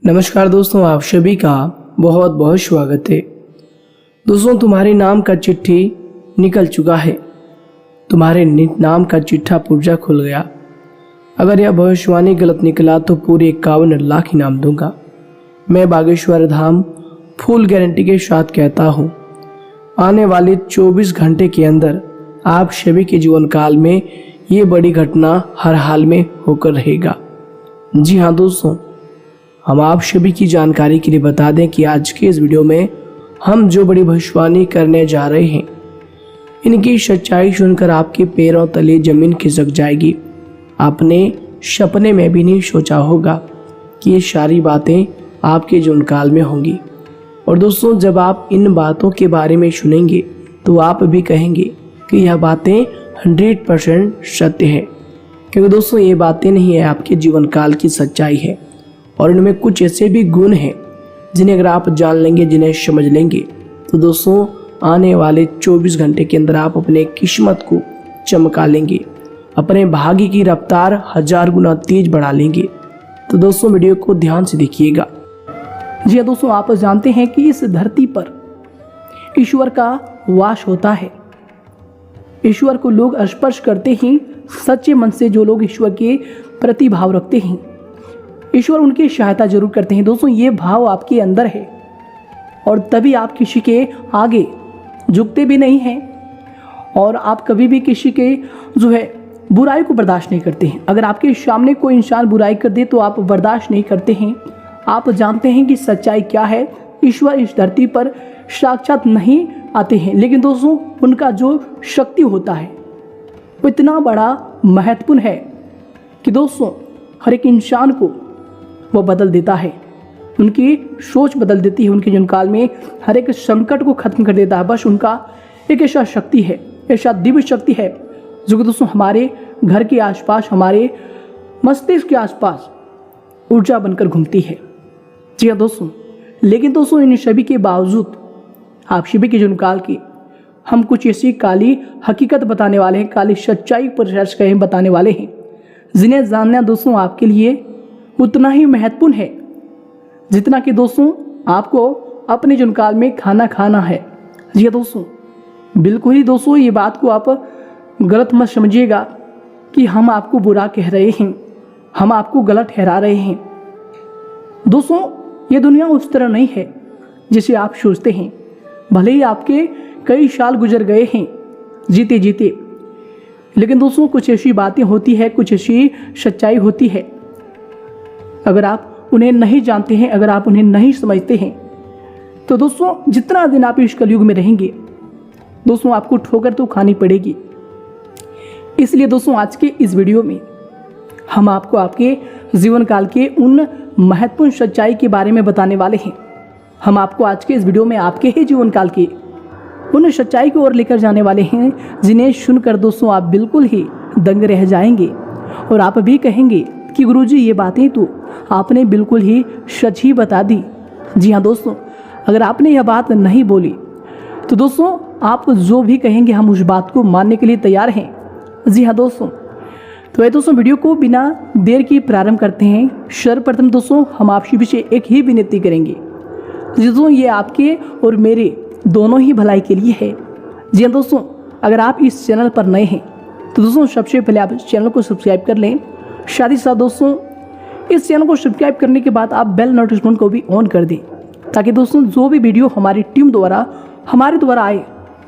नमस्कार दोस्तों, आप सभी का बहुत बहुत स्वागत है। दोस्तों, तुम्हारे नाम का चिट्ठी निकल चुका है। तुम्हारे नाम का चिट्ठा पुर्जा खुल गया। अगर यह भविष्यवाणी गलत निकला तो पूरे 51 लाख इनाम दूंगा। मैं बागेश्वर धाम फुल गारंटी के साथ कहता हूँ, आने वाले 24 घंटे के अंदर आप सभी के जीवन काल में ये बड़ी घटना हर हाल में होकर रहेगा। जी हाँ दोस्तों, हम आप सभी की जानकारी के लिए बता दें कि आज के इस वीडियो में हम जो बड़ी भविष्यवाणी करने जा रहे हैं, इनकी सच्चाई सुनकर आपके पैरों तले जमीन खिसक जाएगी। आपने सपने में भी नहीं सोचा होगा कि ये सारी बातें आपके जीवन काल में होंगी। और दोस्तों, जब आप इन बातों के बारे में सुनेंगे तो आप भी कहेंगे कि यह बातें 100% सत्य है, क्योंकि दोस्तों ये बातें नहीं है, आपके जीवन काल की सच्चाई है। और इनमें कुछ ऐसे भी गुण हैं जिन्हें अगर आप जान लेंगे, जिन्हें समझ लेंगे, तो दोस्तों आने वाले 24 घंटे के अंदर आप अपने किस्मत को चमका लेंगे, अपने भाग्य की रफ्तार 1000 गुना तेज बढ़ा लेंगे। तो दोस्तों वीडियो को ध्यान से देखिएगा। जी हाँ दोस्तों, आप जानते हैं कि इस धरती पर ईश्वर का वास होता है। ईश्वर को लोग स्पर्श करते ही सच्चे मन से जो लोग ईश्वर के प्रति भाव रखते हैं, ईश्वर उनकी सहायता जरूर करते हैं। दोस्तों ये भाव आपके अंदर है और तभी आप किसी के आगे झुकते भी नहीं हैं और आप कभी भी किसी के बुराई को बर्दाश्त नहीं करते हैं। अगर आपके सामने कोई इंसान बुराई कर दे तो आप बर्दाश्त नहीं करते हैं। आप जानते हैं कि सच्चाई क्या है। ईश्वर इस धरती पर साक्षात नहीं आते हैं, लेकिन दोस्तों उनका जो शक्ति होता है वो इतना बड़ा महत्वपूर्ण है कि दोस्तों हर एक इंसान को वो बदल देता है। उनकी सोच बदल देती है। उनके जीवन काल में हर एक संकट को खत्म कर देता है। बस उनका एक ऐसा शक्ति है, ऐसा दिव्य शक्ति है जो कि दोस्तों हमारे घर के आसपास, हमारे मस्तिष्क के आसपास ऊर्जा बनकर घूमती है। जी हाँ दोस्तों, लेकिन दोस्तों इन सभी के बावजूद आप सभी के जीवन काल की हम कुछ ऐसी काली हकीकत बताने वाले हैं, काली सच्चाई पर रिसर्च करें बताने वाले हैं, जिन्हें जानना दोस्तों आपके लिए उतना ही महत्वपूर्ण है जितना कि दोस्तों आपको अपने जीवन काल में खाना खाना है। जी हाँ दोस्तों, बिल्कुल ही दोस्तों ये बात को आप गलत मत समझिएगा कि हम आपको बुरा कह रहे हैं, हम आपको गलत ठहरा रहे हैं। दोस्तों ये दुनिया उस तरह नहीं है जिसे आप सोचते हैं। भले ही आपके कई साल गुजर गए हैं जीते जीते, लेकिन दोस्तों कुछ ऐसी बातें होती है, कुछ ऐसी सच्चाई होती है, अगर आप उन्हें नहीं जानते हैं, अगर आप उन्हें नहीं समझते हैं, तो दोस्तों जितना दिन आप इस कलयुग में रहेंगे दोस्तों आपको ठोकर तो खानी पड़ेगी। इसलिए दोस्तों आज के इस वीडियो में हम आपको आपके जीवन काल के उन महत्वपूर्ण सच्चाई के बारे में बताने वाले हैं। हम आपको आज के इस वीडियो में आपके ही जीवन काल के उन सच्चाई की ओर लेकर जाने वाले हैं जिन्हें सुनकर दोस्तों आप बिल्कुल ही दंग रह जाएंगे और आप भी कहेंगे कि गुरुजी ये बातें तो आपने बिल्कुल ही सच ही बता दी। जी हाँ दोस्तों, अगर आपने यह बात नहीं बोली तो दोस्तों आप जो भी कहेंगे हम उस बात को मानने के लिए तैयार हैं। जी हाँ दोस्तों, तो ये दोस्तों वीडियो को बिना देर की प्रारंभ करते हैं। सर्वप्रथम दोस्तों हम आप सभी से एक ही विनती करेंगे, दोस्तों ये आपके और मेरे दोनों ही भलाई के लिए है। जी हाँ दोस्तों, अगर आप इस चैनल पर नए हैं तो दोस्तों सबसे पहले आप इस चैनल को सब्सक्राइब कर लें। साथ ही साथ दोस्तों इस चैनल को सब्सक्राइब करने के बाद आप बेल नोटिफिकेशन को भी ऑन कर दें, ताकि दोस्तों जो भी वीडियो हमारी टीम द्वारा हमारे द्वारा आए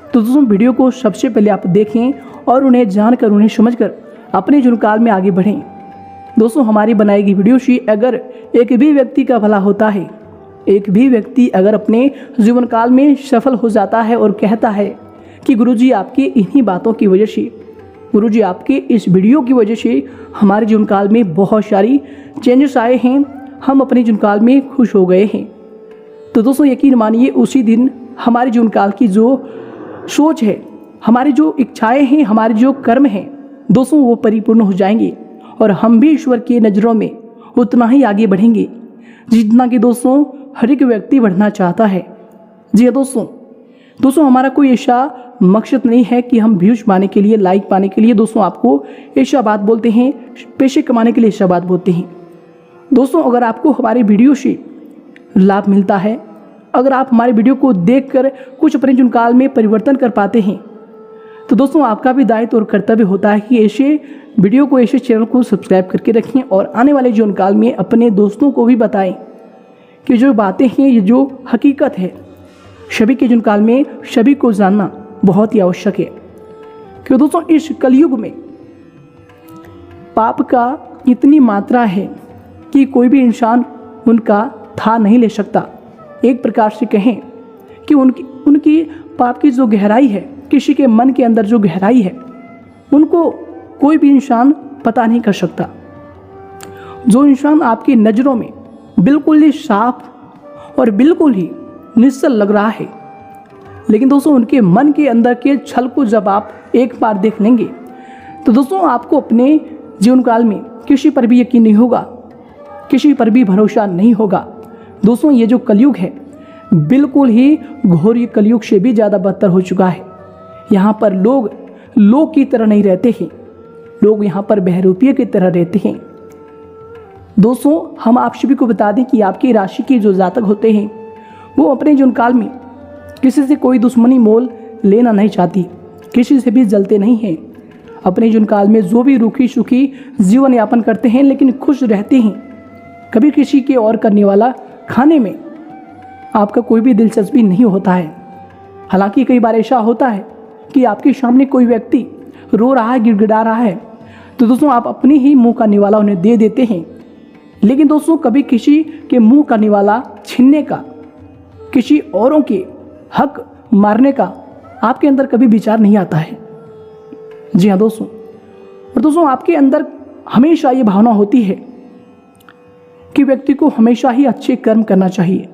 तो दोस्तों वीडियो को सबसे पहले आप देखें और उन्हें जानकर, उन्हें समझकर अपने जीवन काल में आगे बढ़ें। दोस्तों हमारी बनाई गई वीडियो से अगर एक भी व्यक्ति का भला होता है, एक भी व्यक्ति अगर अपने जीवन काल में सफल हो जाता है और कहता है कि गुरुजी आपकी इन्हीं बातों की वजह से, गुरुजी आपके इस वीडियो की वजह से हमारे जीवन काल में बहुत सारी चेंजेस आए हैं, हम अपने जीवन काल में खुश हो गए हैं, तो दोस्तों यकीन मानिए उसी दिन हमारे जीवन काल की जो सोच है, हमारी जो इच्छाएं हैं, हमारे जो कर्म हैं दोस्तों वो परिपूर्ण हो जाएंगे और हम भी ईश्वर की नज़रों में उतना ही आगे बढ़ेंगे जितना कि दोस्तों हर एक व्यक्ति बढ़ना चाहता है। जी हाँ दोस्तों हमारा कोई ऐसा मकसद नहीं है कि हम व्यूज पाने के लिए, लाइक पाने के लिए दोस्तों आपको ऐसा बात बोलते हैं, पैसे कमाने के लिए ऐसा बात बोलते हैं। दोस्तों अगर आपको हमारी वीडियो से लाभ मिलता है। अगर आप हमारे वीडियो को देखकर कुछ अपने जीवन काल में परिवर्तन कर पाते हैं तो दोस्तों आपका भी दायित्व और कर्तव्य होता है कि ऐसे वीडियो को, ऐसे चैनल को सब्सक्राइब करके रखें और आने वाले जीवन काल में अपने दोस्तों को भी बताएं कि जो बातें हैं, ये जो हकीकत है, सभी के जीवन काल में सभी को जानना बहुत ही आवश्यक है। क्योंकि दोस्तों इस कलयुग में पाप का इतनी मात्रा है कि कोई भी इंसान उनका था नहीं ले सकता। एक प्रकार से कहें कि उनकी पाप की जो गहराई है, किसी के मन के अंदर जो गहराई है, उनको कोई भी इंसान पता नहीं कर सकता। जो इंसान आपकी नज़रों में बिल्कुल ही साफ और बिल्कुल ही निश्चल लग रहा है, लेकिन दोस्तों उनके मन के अंदर के छल को जब आप एक बार देख लेंगे तो दोस्तों आपको अपने जीवन काल में किसी पर भी यकीन नहीं होगा, किसी पर भी भरोसा नहीं होगा। दोस्तों ये जो कलयुग है बिल्कुल ही घोर कलयुग से भी ज़्यादा बदतर हो चुका है। यहाँ पर लोग की तरह नहीं रहते हैं, लोग यहाँ पर बहरूपिये की तरह रहते हैं। दोस्तों हम आप सभी को बता दें कि आपकी राशि के जो जातक होते हैं वो अपने जीवन काल में किसी से कोई दुश्मनी मोल लेना नहीं चाहती, किसी से भी जलते नहीं हैं। अपने जीवन काल में जो भी रूखी सूखी जीवन यापन करते हैं लेकिन खुश रहते हैं। कभी किसी के और करने वाला खाने में आपका कोई भी दिलचस्पी नहीं होता है। हालांकि कई बार ऐसा होता है कि आपके सामने कोई व्यक्ति रो रहा है, गिड़गिड़ा रहा है, तो दोस्तों आप अपने ही मुंह का निवाला उन्हें दे देते हैं। लेकिन दोस्तों कभी किसी के मुंह का निवाला छीनने का, किसी औरों के हक मारने का आपके अंदर कभी विचार नहीं आता है। जी हाँ दोस्तों, और दोस्तों आपके अंदर हमेशा ये भावना होती है कि व्यक्ति को हमेशा ही अच्छे कर्म करना चाहिए,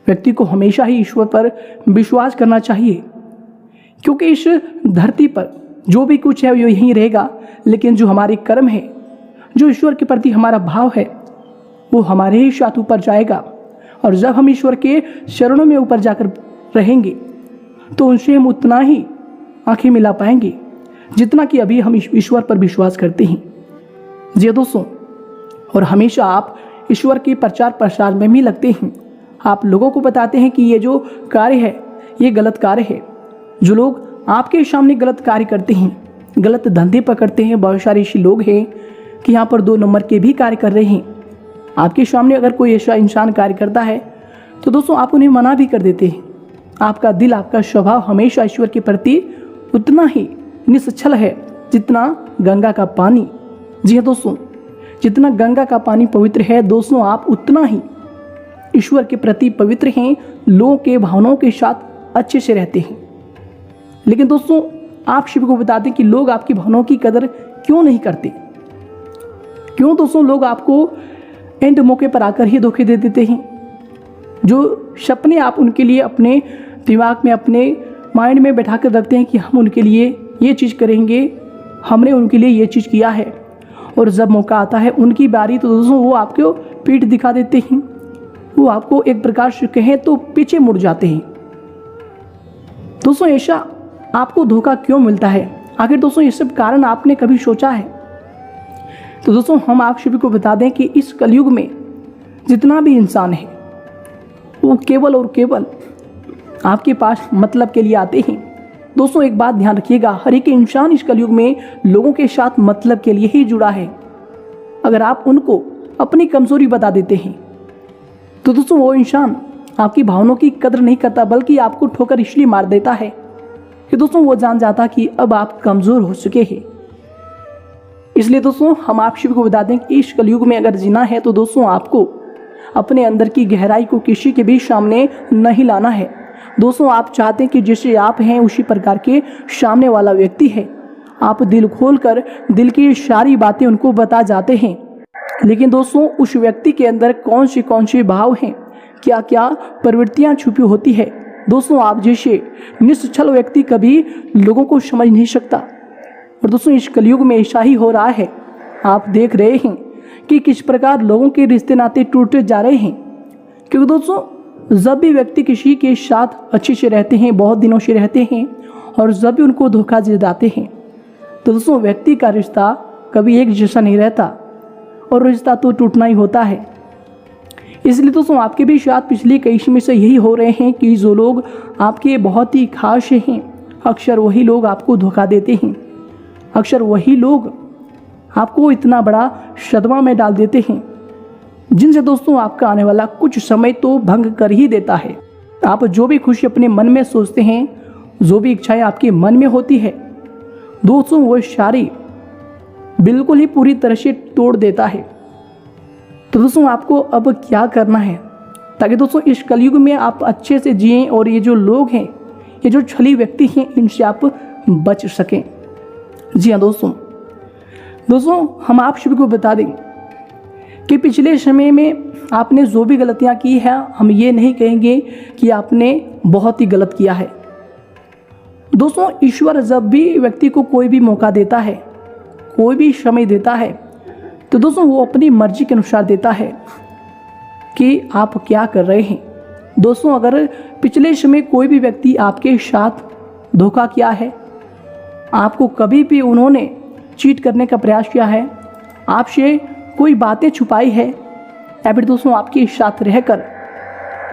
व्यक्ति को हमेशा ही ईश्वर पर विश्वास करना चाहिए, क्योंकि इस धरती पर जो भी कुछ है वो यहीं रहेगा, लेकिन जो हमारे कर्म है, जो ईश्वर के प्रति हमारा भाव है, वो हमारे ही साथ ऊपर जाएगा। और जब हम ईश्वर के शरणों में ऊपर जाकर रहेंगे तो उनसे हम उतना ही आंखें मिला पाएंगे जितना कि अभी हम ईश्वर पर विश्वास करते हैं। जी दोस्तों, और हमेशा आप ईश्वर के प्रचार प्रसार में भी लगते हैं। आप लोगों को बताते हैं कि ये जो कार्य है ये गलत कार्य है। जो लोग आपके सामने गलत कार्य करते हैं, गलत धंधे पकड़ते हैं, बहुत सारे ऐसे लोग हैं कि यहाँ पर 2 नंबर के भी कार्य कर रहे हैं। आपके सामने अगर कोई ऐसा इंसान कार्य करता है तो दोस्तों आप उन्हें मना भी कर देते हैं। आपका दिल, आपका स्वभाव हमेशा ईश्वर के प्रति उतना ही निश्चल है जितना गंगा का पानी। जी हाँ दोस्तों, जितना गंगा का पानी पवित्र है दोस्तों, आप उतना ही ईश्वर के प्रति पवित्र हैं, लोगों के भावनाओं के साथ अच्छे से रहते हैं। लेकिन दोस्तों आप सभी को बता दें कि लोग आपकी भावनाओं की कदर क्यों नहीं करते। क्यों दोस्तों लोग आपको एंड मौके पर आकर ही धोखे दे देते हैं। जो सपने आप उनके लिए अपने दिमाग में, अपने माइंड में बैठा कर रखते हैं कि हम उनके लिए ये चीज़ करेंगे, हमने उनके लिए ये चीज़ किया है, और जब मौका आता है उनकी बारी तो दोस्तों वो आपको पीठ दिखा देते हैं, वो आपको एक प्रकार से कहें तो पीछे मुड़ जाते हैं। दोस्तों ऐसा आपको धोखा क्यों मिलता है? आखिर दोस्तों ये सब कारण आपने कभी सोचा है? तो दोस्तों हम आप सभी को बता दें कि इस कलयुग में जितना भी इंसान है वो केवल और केवल आपके पास मतलब के लिए आते हैं। दोस्तों एक बात ध्यान रखिएगा, हर एक इंसान इस कलयुग में लोगों के साथ मतलब के लिए ही जुड़ा है। अगर आप उनको अपनी कमजोरी बता देते हैं तो दोस्तों वो इंसान आपकी भावनाओं की कदर नहीं करता, बल्कि आपको ठोकर इसलिए मार देता है कि दोस्तों वो जान जाता कि अब आप कमज़ोर हो चुके हैं। इसलिए दोस्तों हम आप सभी को बता दें कि इस कलयुग में अगर जीना है तो दोस्तों आपको अपने अंदर की गहराई को किसी के भी सामने नहीं लाना है। दोस्तों आप चाहते हैं कि जैसे आप हैं उसी प्रकार के सामने वाला व्यक्ति है। आप दिल खोल कर दिल की सारी बातें उनको बता जाते हैं, लेकिन दोस्तों उस व्यक्ति के अंदर कौन से भाव हैं, क्या क्या प्रवृत्तियां छुपी होती है, दोस्तों आप जैसे निश्चल व्यक्ति कभी लोगों को समझ नहीं सकता। और दोस्तों इस कलयुग में ऐसा ही हो रहा है। आप देख रहे हैं कि किस प्रकार लोगों के रिश्ते नाते टूटते जा रहे हैं, क्योंकि दोस्तों जब भी व्यक्ति किसी के साथ अच्छे से रहते हैं, बहुत दिनों से रहते हैं, और जब भी उनको धोखा दे जाते हैं तो दोस्तों व्यक्ति का रिश्ता कभी एक जैसा नहीं रहता और रिश्ता तो टूटना ही होता है। इसलिए दोस्तों आपके भी साथ पिछले कई समय से यही हो रहे हैं कि जो लोग आपके बहुत ही खास हैं, अक्सर वही लोग आपको धोखा देते हैं, अक्सर वही लोग आपको इतना बड़ा सदमा में डाल देते हैं, जिनसे दोस्तों आपका आने वाला कुछ समय तो भंग कर ही देता है। आप जो भी खुशी अपने मन में सोचते हैं, जो भी इच्छाएं आपके मन में होती है दोस्तों, वो सारी बिल्कुल ही पूरी तरह से तोड़ देता है। तो दोस्तों आपको अब क्या करना है ताकि दोस्तों इस कलयुग में आप अच्छे से जिएं और ये जो लोग हैं, ये जो छली व्यक्ति हैं, इनसे आप बच सकें। जी हाँ दोस्तों हम आप सभी को बता दें कि पिछले समय में आपने जो भी गलतियां की हैं, हम ये नहीं कहेंगे कि आपने बहुत ही गलत किया है। दोस्तों ईश्वर जब भी व्यक्ति को कोई भी मौका देता है, कोई भी समय देता है, तो दोस्तों वो अपनी मर्जी के अनुसार देता है कि आप क्या कर रहे हैं। दोस्तों अगर पिछले समय कोई भी व्यक्ति आपके साथ धोखा किया है, आपको कभी भी उन्होंने चीट करने का प्रयास किया है, आपसे कोई बातें छुपाई है, या फिर दोस्तों आपके साथ रहकर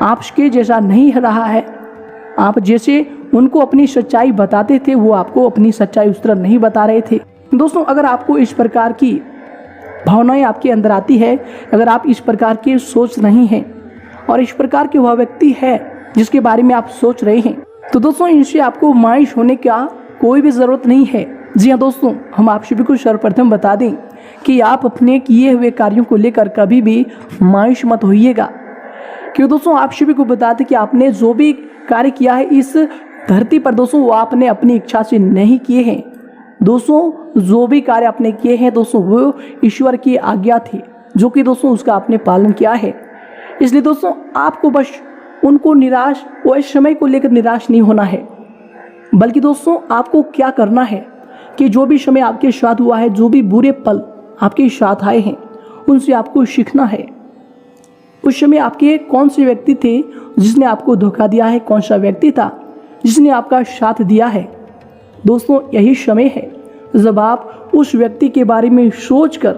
आपके जैसा नहीं रहा है, आप जैसे उनको अपनी सच्चाई बताते थे वो आपको अपनी सच्चाई उस तरह नहीं बता रहे थे। दोस्तों अगर आपको इस प्रकार की भावनाएं आपके अंदर आती है, अगर आप इस प्रकार की सोच नहीं हैं और इस प्रकार के वह व्यक्ति है जिसके बारे में आप सोच रहे हैं, तो दोस्तों इनसे आपको मायूस होने का कोई भी ज़रूरत नहीं है। जी हाँ दोस्तों, हम आप सभी को सर्वप्रथम बता दें कि आप अपने किए हुए कार्यों को लेकर कभी भी मायूस मत होइएगा, क्योंकि दोस्तों आप सभी को बता दें कि आपने जो भी कार्य किया है इस धरती पर दोस्तों, वो आपने अपनी इच्छा से नहीं किए हैं। दोस्तों जो भी कार्य आपने किए हैं दोस्तों, वो ईश्वर की आज्ञा थी, जो कि दोस्तों उसका आपने पालन किया है। इसलिए दोस्तों आपको बस उनको निराश और इस समय को लेकर निराश नहीं होना है, बल्कि दोस्तों आपको क्या करना है कि जो भी समय आपके साथ हुआ है, जो भी बुरे पल आपके साथ आए हैं, उनसे आपको सीखना है। उस समय आपके कौन से व्यक्ति थे जिसने आपको धोखा दिया है, कौन सा व्यक्ति था जिसने आपका साथ दिया है। दोस्तों यही समय है जब आप उस व्यक्ति के बारे में सोचकर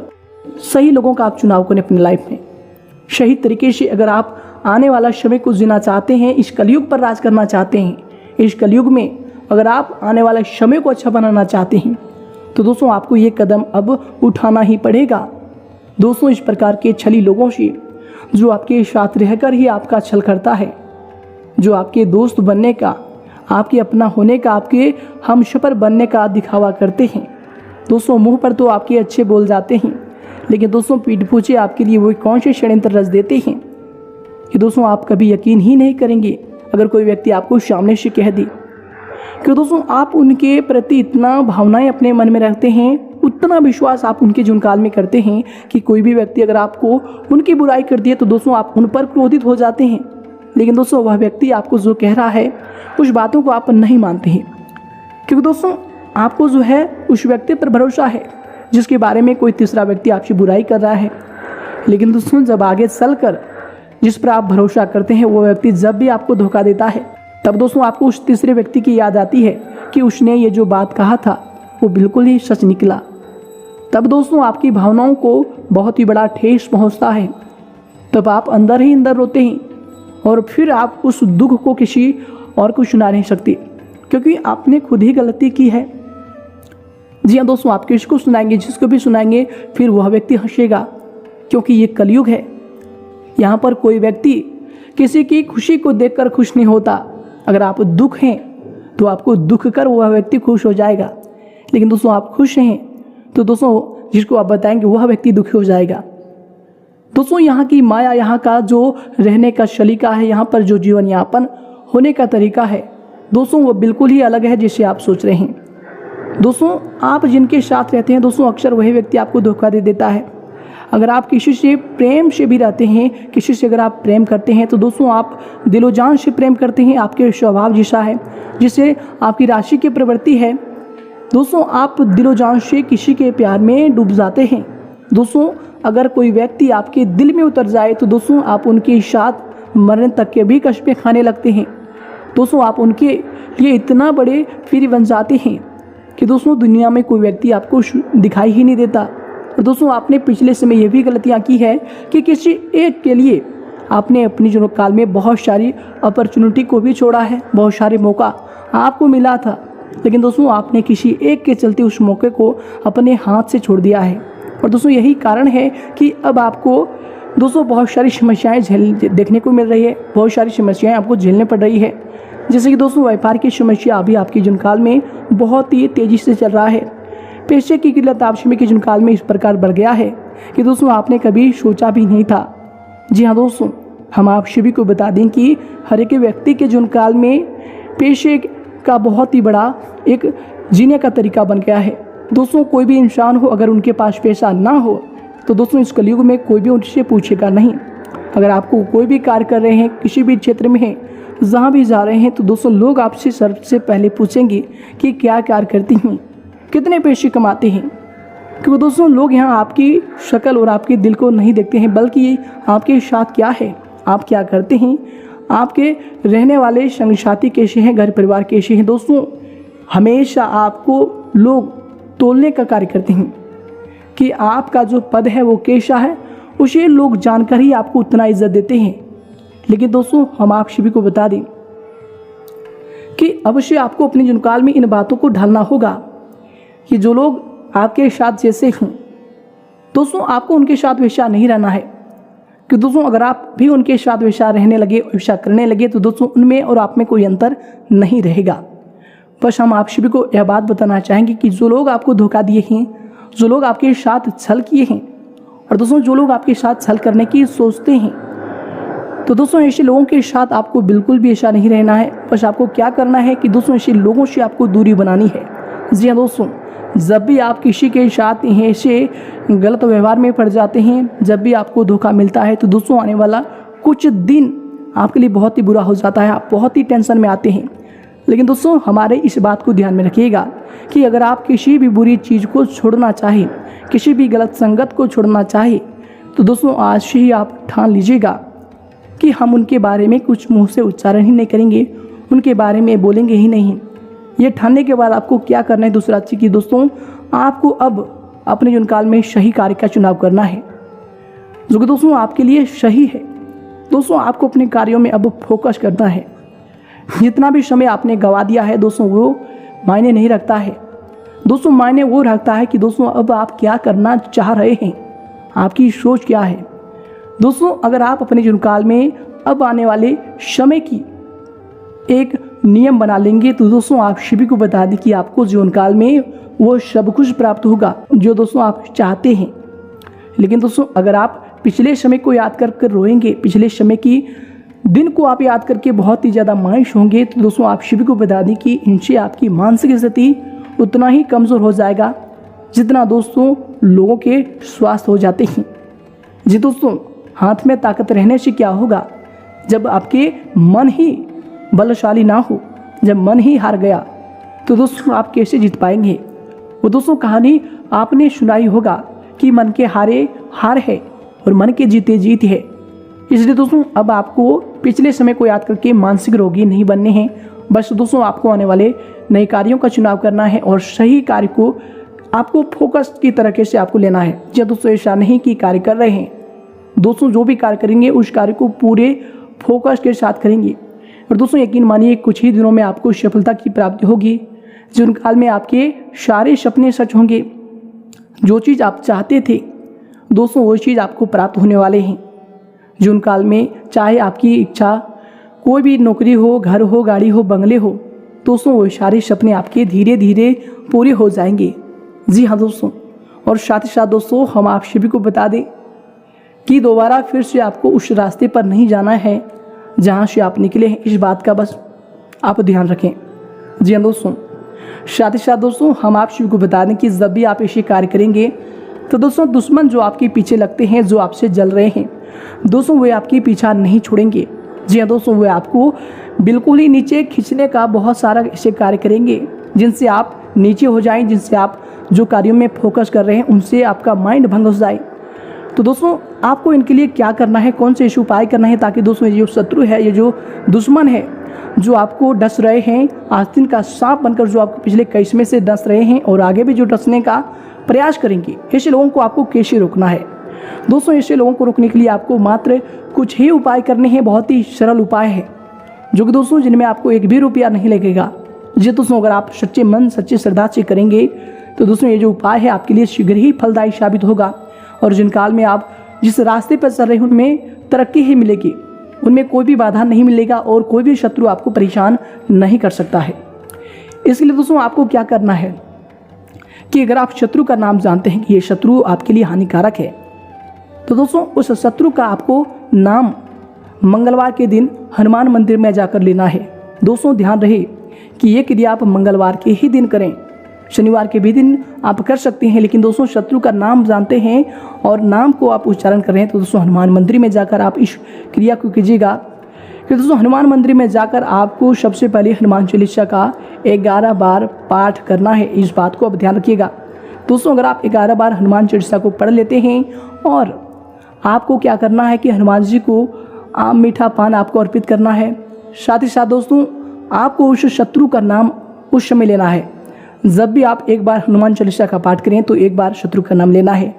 सही लोगों का आप चुनाव करें अपनी लाइफ में। सही तरीके से अगर आप आने वाला समय को जीना चाहते हैं, इस कलयुग पर राज करना चाहते हैं, इस कलयुग में अगर आप आने वाले समय को अच्छा बनाना चाहते हैं, तो दोस्तों आपको ये कदम अब उठाना ही पड़ेगा। दोस्तों इस प्रकार के छली लोगों से जो आपके साथ रहकर ही आपका छल करता है, जो आपके दोस्त बनने का, आपके अपना होने का, आपके हमसफर बनने का दिखावा करते हैं, दोस्तों मुंह पर तो आपके अच्छे बोल जाते हैं, लेकिन दोस्तों पीठ पीछे आपके लिए वो कौन से षड्यंत्र रच देते हैं कि दोस्तों आप कभी यकीन ही नहीं करेंगे अगर कोई व्यक्ति आपको सामने से कह दे कि दोस्तों आप उनके प्रति इतना भावनाएं अपने मन में रखते हैं, उतना विश्वास आप उनके जुनकाल में करते हैं कि कोई भी व्यक्ति अगर आपको उनकी बुराई कर दिए तो दोस्तों आप उन पर क्रोधित हो जाते हैं। लेकिन दोस्तों वह व्यक्ति आपको जो कह रहा है उस बातों को आप नहीं मानते हैं, क्योंकि दोस्तों आपको जो है उस व्यक्ति पर भरोसा है जिसके बारे में कोई तीसरा व्यक्ति आपकी बुराई कर रहा है। लेकिन दोस्तों जब आगे चलकर जिस पर आप भरोसा करते हैं वो व्यक्ति जब भी आपको धोखा देता है, तब दोस्तों आपको उस तीसरे व्यक्ति की याद आती है कि उसने ये जो बात कहा था वो बिल्कुल ही सच निकला। तब दोस्तों आपकी भावनाओं को बहुत ही बड़ा ठेस पहुंचता है, तब आप अंदर ही अंदर रोते हैं और फिर आप उस दुख को किसी और को सुना नहीं सकते, क्योंकि आपने खुद ही गलती की है। जी हाँ दोस्तों, आप किसको सुनाएंगे, जिसको भी सुनाएंगे फिर वह व्यक्ति हंसेगा, क्योंकि ये कलयुग है। यहाँ पर कोई व्यक्ति किसी की खुशी को देखकर खुश नहीं होता। अगर आप दुख हैं तो आपको दुख कर वह व्यक्ति खुश हो जाएगा, लेकिन दोस्तों आप खुश हैं तो दोस्तों जिसको आप बताएंगे वह व्यक्ति दुखी हो जाएगा। दोस्तों यहाँ की माया, यहाँ का जो रहने का सलीका है, यहाँ पर जो जीवन यापन होने का तरीका है दोस्तों, वो बिल्कुल ही अलग है जिससे आप सोच रहे हैं। दोस्तों आप जिनके साथ रहते हैं दोस्तों, अक्सर वही व्यक्ति आपको धोखा दे देता है। अगर आप किसी से प्रेम से भी रहते हैं, किसी से अगर आप प्रेम करते हैं तो दोस्तों आप दिलो जान से प्रेम करते हैं, आपके स्वभाव जैसा है, जिससे आपकी राशि की प्रवृत्ति है। दोस्तों आप दिलो जान से किसी के प्यार में डूब जाते हैं। दोस्तों अगर कोई व्यक्ति आपके दिल में उतर जाए तो दोस्तों आप उनके साथ मरने तक के भी कष्टें खाने लगते हैं। दोस्तों आप उनके लिए इतना बड़े फिर बन जाते हैं कि दोस्तों दुनिया में कोई व्यक्ति आपको दिखाई ही नहीं देता। और दोस्तों आपने पिछले समय ये भी गलतियाँ की है कि किसी एक के लिए आपने अपनी जीवन काल में बहुत सारी अपॉर्चुनिटी को भी छोड़ा है, बहुत सारे मौका आपको मिला था, लेकिन दोस्तों आपने किसी एक के चलते उस मौके को अपने हाथ से छोड़ दिया है। और दोस्तों यही कारण है कि अब आपको दोस्तों बहुत सारी समस्याएं देखने को मिल रही है, बहुत सारी समस्याएं आपको झेलने पड़ रही है। जैसे कि दोस्तों व्यापार की समस्या अभी आपके जीवन काल में बहुत ही तेज़ी से चल रहा है। पैसे की किल्लत आप समय के जीवन काल में इस प्रकार बढ़ गया है कि दोस्तों आपने कभी सोचा भी नहीं था। जी हाँ दोस्तों, हम आप सभी को बता दें कि हर एक व्यक्ति के जीवन काल में पैसे का बहुत ही बड़ा एक जीने का तरीका बन गया है। दोस्तों कोई भी इंसान हो, अगर उनके पास पैसा ना हो तो दोस्तों इस कलयुग में कोई भी उनसे पूछेगा नहीं। अगर आपको कोई भी कार्य कर रहे हैं, किसी भी क्षेत्र में हैं, जहाँ भी जा रहे हैं, तो दोस्तों लोग आपसे सबसे पहले पूछेंगे कि क्या कार्य करती हैं, कितने पैसे कमाते हैं। क्योंकि दोस्तों लोग यहाँ आपकी शक्ल और आपके दिल को नहीं देखते हैं, बल्कि आपके साथ क्या है, आप क्या करते हैं, आपके रहने वाले संग साथी कैसे हैं, घर परिवार कैसे हैं। दोस्तों हमेशा आपको लोग तोलने का कार्य करते हैं कि आपका जो पद है वो कैसा है, उसे लोग जानकर ही आपको उतना इज्जत देते हैं। लेकिन दोस्तों हम आप सभी को बता दें कि अवश्य आपको अपने जीवनकाल में इन बातों को ढालना होगा कि जो लोग आपके साथ जैसे हों, दोस्तों आपको उनके साथ वैसा नहीं रहना है। कि दोस्तों अगर आप भी उनके साथ वैसा रहने लगे, वैसा करने लगे, तो दोस्तों उनमें और आप में कोई अंतर नहीं रहेगा। बस हम आप सभी को यह बात बताना चाहेंगे कि जो लोग आपको धोखा दिए हैं, जो लोग आपके साथ छल किए हैं, और दोस्तों जो लोग आपके साथ छल करने की सोचते हैं, तो दोस्तों ऐसे लोगों के साथ आपको बिल्कुल भी ऐसा नहीं रहना है। बस आपको क्या करना है कि दोस्तों ऐसे लोगों से आपको दूरी बनानी है। जी हाँ दोस्तों, जब भी आप किसी के साथ ऐसे गलत व्यवहार में पड़ जाते हैं, जब भी आपको धोखा मिलता है, तो दोस्तों आने वाला कुछ दिन आपके लिए बहुत ही बुरा हो जाता है, आप बहुत ही टेंशन में आते हैं। लेकिन दोस्तों हमारे इस बात को ध्यान में रखिएगा कि अगर आप किसी भी बुरी चीज़ को छोड़ना चाहें, किसी भी गलत संगत को छोड़ना चाहें, तो दोस्तों आज से ही आप ठान लीजिएगा कि हम उनके बारे में कुछ मुंह से उच्चारण ही नहीं करेंगे, उनके बारे में बोलेंगे ही नहीं। ये ठानने के बाद आपको क्या करना है दूसरा चीज़ कि दोस्तों आपको अब अपने जीवन काल में सही कार्य का चुनाव करना है, जो कि दोस्तों आपके लिए सही है। दोस्तों आपको अपने कार्यों में अब फोकस करना है। जितना भी समय आपने गंवा दिया है दोस्तों वो मायने नहीं रखता है। दोस्तों मायने वो रखता है कि दोस्तों अब आप क्या करना चाह रहे हैं, आपकी सोच क्या है। दोस्तों अगर आप अपने जीवन काल में अब आने वाले समय की एक नियम बना लेंगे, तो दोस्तों आप सभी को बता दें कि आपको जीवन काल में वो सब कुछ प्राप्त होगा जो दोस्तों आप चाहते हैं। लेकिन दोस्तों अगर आप पिछले समय को याद कर कर रोएंगे, पिछले समय की दिन को आप याद करके बहुत ही ज़्यादा मायूस होंगे, तो दोस्तों आप सभी को बता दें कि इनसे आपकी मानसिक स्थिति उतना ही कमज़ोर हो जाएगा जितना दोस्तों लोगों के स्वास्थ्य हो जाते हैं। जी दोस्तों, हाथ में ताकत रहने से क्या होगा, जब आपके मन ही बलशाली ना हो, जब मन ही हार गया, तो दोस्तों आप कैसे जीत पाएंगे। वो दोस्तों कहानी आपने सुनाई होगा कि मन के हारे हार है और मन के जीते जीत है। इसलिए दोस्तों अब आपको पिछले समय को याद करके मानसिक रोगी नहीं बनने हैं। बस दोस्तों आपको आने वाले नए कार्यों का चुनाव करना है और सही कार्य को आपको फोकस की तरीके से आपको लेना है। जब दोस्तों ऐसा नहीं कि कार्य कर रहे हैं, दोस्तों जो भी कार्य करेंगे उस कार्य को पूरे फोकस के साथ करेंगे। और दोस्तों यकीन मानिए कुछ ही दिनों में आपको सफलता की प्राप्ति होगी। जीवन काल में आपके सारे सपने सच होंगे। जो चीज़ आप चाहते थे दोस्तों वो चीज़ आपको प्राप्त होने वाले हैं। जीवन काल में चाहे आपकी इच्छा कोई भी नौकरी हो, घर हो, गाड़ी हो, बंगले हो, दोस्तों वो सारे सपने आपके धीरे धीरे पूरे हो जाएंगे। जी हाँ दोस्तों, और साथ ही साथ दोस्तों हम आप सभी को बता दें कि दोबारा फिर से आपको उस रास्ते पर नहीं जाना है जहाँ से आप निकले हैं। इस बात का बस आप ध्यान रखें। जी हाँ दोस्तों, साथ ही साथ दोस्तों हम आप सभी को बता दें कि जब भी आप ऐसे कार्य करेंगे तो दोस्तों दुश्मन जो आपके पीछे लगते हैं, जो आपसे जल रहे हैं, दोस्तों वे आपके पीछा नहीं छोड़ेंगे। जी हाँ दोस्तों, वे आपको बिल्कुल ही नीचे खींचने का बहुत सारा ऐसे कार्य करेंगे जिनसे आप नीचे हो जाएं, जिनसे आप जो कार्यों में फोकस कर रहे हैं उनसे आपका माइंड भंग हो जाए। तो दोस्तों आपको इनके लिए क्या करना है, कौन से ऐसे उपाय करना है ताकि दोस्तों ये जो शत्रु है, ये जो दुश्मन है, जो आपको डस रहे हैं, आस्तीन का सांप बनकर जो आपको पिछले कई समय से डस रहे हैं और आगे भी जो डसने का प्रयास करेंगे, ऐसे लोगों को आपको कैसे रोकना है। दोस्तों ऐसे लोगों को रोकने के लिए आपको मात्र कुछ ही उपाय करने हैं, बहुत ही सरल उपाय है जो कि दोस्तों जिनमें आपको एक भी रुपया नहीं लगेगा। जी दोस्तों, अगर आप सच्चे मन सच्चे श्रद्धा से करेंगे तो दोस्तों ये जो उपाय है आपके लिए शीघ्र ही फलदायी साबित होगा और जिन काल में आप जिस रास्ते पर चल रहे हैं उनमें तरक्की ही मिलेगी, उनमें कोई भी बाधा नहीं मिलेगा और कोई भी शत्रु आपको परेशान नहीं कर सकता है। इसके लिए दोस्तों आपको क्या करना है कि अगर आप शत्रु का नाम जानते हैं कि ये शत्रु आपके लिए हानिकारक है, तो दोस्तों उस शत्रु का आपको नाम मंगलवार के दिन हनुमान मंदिर में जाकर लेना है। दोस्तों ध्यान रहे कि ये क्रिया आप मंगलवार के ही दिन करें, शनिवार के भी दिन आप कर सकते हैं, लेकिन दोस्तों शत्रु का नाम जानते हैं और नाम को आप उच्चारण कर रहे हैं तो दोस्तों हनुमान मंदिर में जाकर आप इस क्रिया को कीजिएगा। कि दोस्तों हनुमान मंदिर में जाकर आपको सबसे पहले हनुमान चालीसा का 11 बार पाठ करना है। इस बात को आप ध्यान रखिएगा। दोस्तों अगर आप 11 बार हनुमान चालीसा को पढ़ लेते हैं और आपको क्या करना है कि हनुमान जी को आम मीठा पान आपको अर्पित करना है। साथ ही साथ दोस्तों आपको उस शत्रु का नाम उस समय लेना है। जब भी आप एक बार हनुमान चालीसा का पाठ करें तो एक बार शत्रु का नाम लेना है।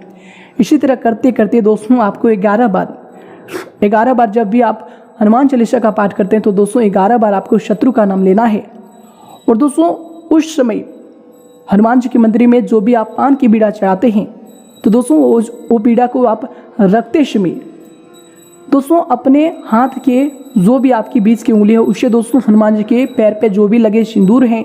इसी तरह करते करते दोस्तों आपको 11 बार जब भी आप हनुमान चालीसा का पाठ करते हैं तो दोस्तों 11 बार आपको शत्रु का नाम लेना है। और दोस्तों उस समय हनुमान जी के मंदिर में जो भी आप पान की बीड़ा चढ़ाते हैं तो दोस्तों वो बीड़ा को आप रखते समय दोस्तों अपने हाथ के जो भी आपकी बीच की उंगली है उससे दोस्तों हनुमान जी के पैर पे जो भी लगे सिंदूर हैं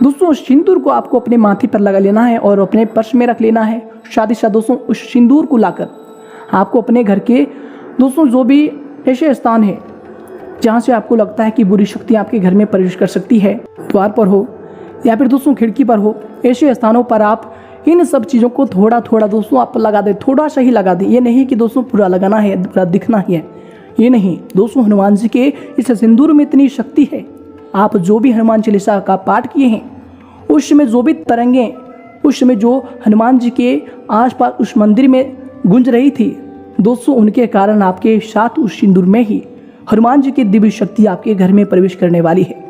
दोस्तों उस सिंदूर को आपको अपने माथे पर लगा लेना है और अपने पर्स में रख लेना है। साथ ही साथ दोस्तों उस सिंदूर को लाकर आपको अपने घर के दोस्तों जो भी ऐसे स्थान है जहाँ से आपको लगता है कि बुरी शक्ति आपके घर में प्रवेश कर सकती है, द्वार पर हो या फिर दोस्तों खिड़की पर हो, ऐसे स्थानों पर आप इन सब चीज़ों को थोड़ा थोड़ा दोस्तों आप लगा दें, थोड़ा सा ही लगा दें। ये नहीं कि दोस्तों पूरा लगाना है, पूरा दिखना ही है, ये नहीं दोस्तों। हनुमान जी के इस सिंदूर में इतनी शक्ति है। आप जो भी हनुमान चालीसा का पाठ किए हैं उस समय जो भी तरंगें उस समय जो हनुमान जी के आसपास उस मंदिर में गूंज रही थी दोस्तों, उनके कारण आपके साथ उस सिंदूर में ही हनुमान जी की दिव्य शक्ति आपके घर में प्रवेश करने वाली है।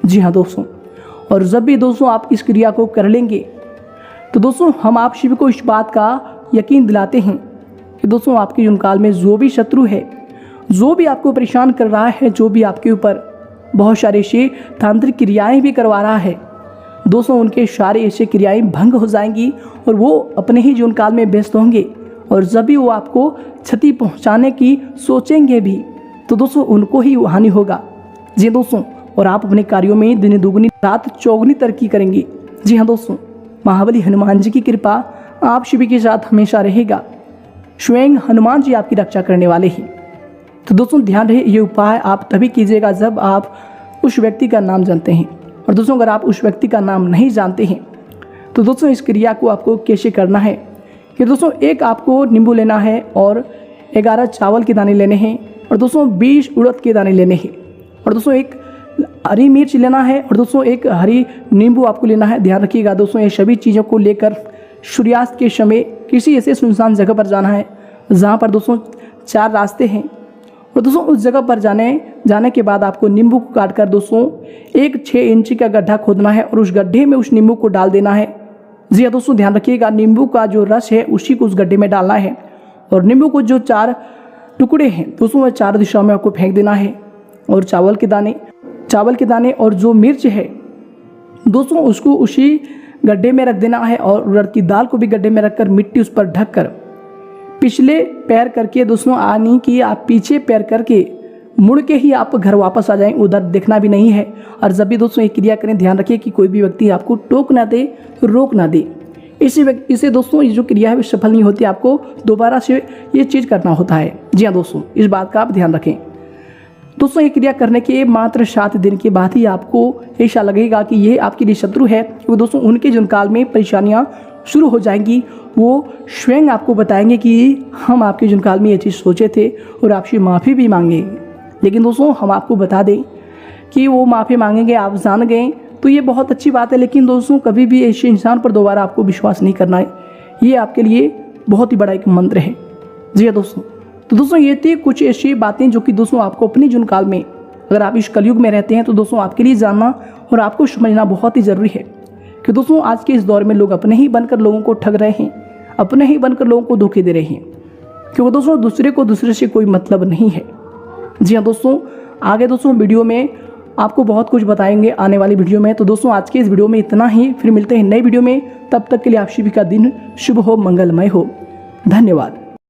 जी हाँ दोस्तों, और जब भी दोस्तों आप इस क्रिया को कर लेंगे तो दोस्तों हम आप सभी को इस बात का यकीन दिलाते हैं कि दोस्तों आपके जीवन काल में जो भी शत्रु है, जो भी आपको परेशान कर रहा है, जो भी आपके ऊपर बहुत सारे ऐसे तांत्रिक क्रियाएं भी करवा रहा है दोस्तों, उनके सारे ऐसे क्रियाएं भंग हो जाएंगी और वो अपने ही जीवन काल में व्यस्त होंगे। और जब भी वो आपको क्षति पहुंचाने की सोचेंगे भी तो दोस्तों उनको ही हानि होगा। जी दोस्तों, और आप अपने कार्यों में दिन दुगनी रात चौगुनी तरक्की करेंगे। जी हाँ दोस्तों, महाबली हनुमान जी की कृपा आप सभी के साथ हमेशा रहेगा। स्वयं हनुमान जी आपकी रक्षा करने वाले ही। तो दोस्तों ध्यान रहे, ये उपाय आप तभी कीजिएगा जब आप उस व्यक्ति का नाम जानते हैं। और दोस्तों अगर आप उस व्यक्ति का नाम नहीं जानते हैं तो दोस्तों इस क्रिया को आपको कैसे करना है कि दोस्तों एक आपको नींबू लेना है और 11 चावल के दाने लेने हैं और दोस्तों 20 उड़द के दाने लेने हैं और दोस्तों एक हरी मिर्च लेना है और दोस्तों एक हरी नींबू आपको लेना है। ध्यान रखिएगा दोस्तों, ये सभी चीज़ों को लेकर सूर्यास्त के समय किसी ऐसे सुनसान जगह पर जाना है जहाँ पर दोस्तों 4 रास्ते हैं। और दोस्तों उस जगह पर जाने के बाद आपको नींबू को काटकर दोस्तों एक 6 इंची का गड्ढा खोदना है और उस गड्ढे में उस नींबू को डाल देना है। जी हाँ दोस्तों, ध्यान रखिएगा, नींबू का जो रस है उसी को उस गड्ढे में डालना है और नींबू को जो 4 टुकड़े हैं दोस्तों वह 4 दिशाओं में आपको फेंक देना है। और चावल के दाने और जो मिर्च है दोस्तों उसको उसी गड्ढे में रख देना है और उड़द की दाल को भी गड्ढे में रखकर मिट्टी उस पर ढककर पिछले पैर करके दोस्तों आनी कि आप पीछे पैर करके मुड़ के ही आप घर वापस आ जाएं, उधर देखना भी नहीं है। और जब भी दोस्तों ये क्रिया करें ध्यान रखिए कि कोई भी व्यक्ति आपको टोक ना दे, रोक ना दे। इसे दोस्तों ये जो क्रिया है वो सफल नहीं होती, आपको दोबारा से ये चीज़ करना होता है। जी हाँ दोस्तों, इस बात का आप ध्यान रखें। दोस्तों ये क्रिया करने के मात्र 7 दिन के बाद ही आपको ऐसा लगेगा कि ये आपके लिए शत्रु है, वो दोस्तों उनके जीवन काल में परेशानियाँ शुरू हो जाएंगी। वो स्वयं आपको बताएंगे कि हम आपके जीवन काल में ये चीज़ सोचे थे और आपसे माफ़ी भी मांगेंगे। लेकिन दोस्तों हम आपको बता दें कि वो माफ़ी मांगेंगे, आप जान गए तो ये बहुत अच्छी बात है, लेकिन दोस्तों कभी भी ऐसे इंसान पर दोबारा आपको विश्वास नहीं करना है। ये आपके लिए बहुत ही बड़ा एक मंत्र है। जी हाँ दोस्तों, तो दोस्तों ये थी कुछ ऐसी बातें जो कि दोस्तों आपको अपने जीवन काल में, अगर आप इस कलयुग में रहते हैं तो दोस्तों आपके लिए जानना और आपको समझना बहुत ही ज़रूरी है कि दोस्तों आज के इस दौर में लोग अपने ही बनकर लोगों को ठग रहे हैं। अपने ही बनकर लोगों को धोखे दे रहे हैं, क्योंकि दोस्तों दूसरे को दूसरे से कोई मतलब नहीं है। जी हाँ दोस्तों, आगे दोस्तों वीडियो में आपको बहुत कुछ बताएंगे आने वाली वीडियो में। तो दोस्तों आज के इस वीडियो में इतना ही, फिर मिलते हैं नई वीडियो में। तब तक के लिए आप सभी का दिन शुभ हो, मंगलमय हो। धन्यवाद।